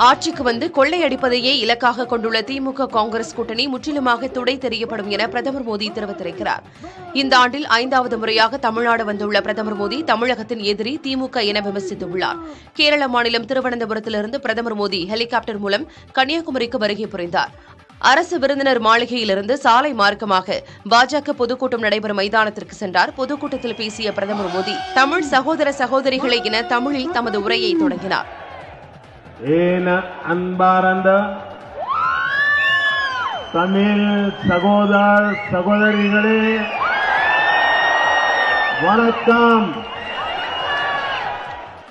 ஆட்சிக்கு வந்து கொள்ளையடிப்பதையே இலக்காக கொண்டுள்ள திமுக காங்கிரஸ் கூட்டணி முற்றிலுமாக துடை தெரியப்படும் என பிரதமர் மோடி தெரிவித்திருக்கிறார். இந்த ஆண்டில் 5வது முறையாக தமிழ்நாடு வந்துள்ள பிரதமர் மோடி தமிழகத்தின் எதிரி திமுக என விமர்சித்துள்ளார். கேரள மாநிலம் திருவனந்தபுரத்திலிருந்து பிரதமர் மோடி ஹெலிகாப்டர் மூலம் கன்னியாகுமரிக்கு வருகை புரிந்தார். அரசு விருந்தினர் மாளிகையிலிருந்து சாலை மார்க்கமாக பாஜக பொதுக்கூட்டம் நடைபெறும் மைதானத்திற்கு சென்றார். பொதுக்கூட்டத்தில் பேசிய பிரதமர் மோடி தமிழ் சகோதர சகோதரிகளை என தமிழில் தமது உரையை தொடங்கினார். அன்பார்ந்த தமிழ் சகோதர சகோதரிகளே வணக்கம்.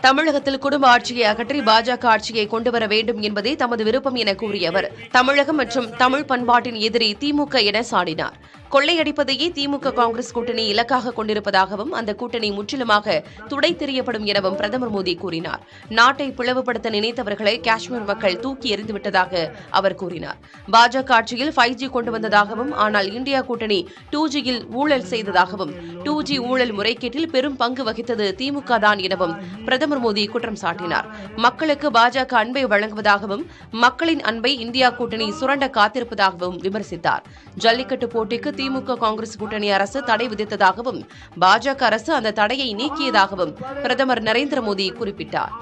தமிழகத்தில் குடும்ப ஆட்சியை அகற்றி பாஜக ஆட்சியை கொண்டுவர வேண்டும் என்பதே தமது விருப்பம் என கூறிய அவர் தமிழகம் மற்றும் தமிழ் பண்பாட்டின் எதிரி திமுக என சாடினார். கொள்ளையடிப்பதையே திமுக காங்கிரஸ் கூட்டணி இலக்காக கொண்டிருப்பதாகவும் அந்த கூட்டணி முற்றிலுமாக துடை தெரியப்படும் எனவும் பிரதமர் மோடி கூறினார். நாட்டை பிளவுபடுத்த நினைத்தவர்களை காஷ்மீர் மக்கள் தூக்கி எறிந்துவிட்டதாக அவர் கூறினார். பாஜக ஆட்சியில் 5G கொண்டு வந்ததாகவும் ஆனால் இந்தியா கூட்டணி 2Gயில் ஊழல் செய்ததாகவும் 2G ஊழல் முறைகேட்டில் பெரும் பங்கு வகித்தது திமுக தான் எனவும் பிரதமர் மோடி குற்றம் சாட்டினார். மக்களுக்கு பாஜக அன்பை வழங்குவதாகவும் மக்களின் அன்பை இந்தியா கூட்டணி சுரண்ட காத்திருப்பதாகவும் விமர்சித்தார். ஜல்லிக்கட்டு போட்டிக்கு திமுக காங்கிரஸ் கூட்டணி அரசு தடை விதித்ததாகவும் பாஜக அரசு அந்த தடையை நீக்கியதாகவும் பிரதமர் நரேந்திர மோடி குறிப்பிட்டார்.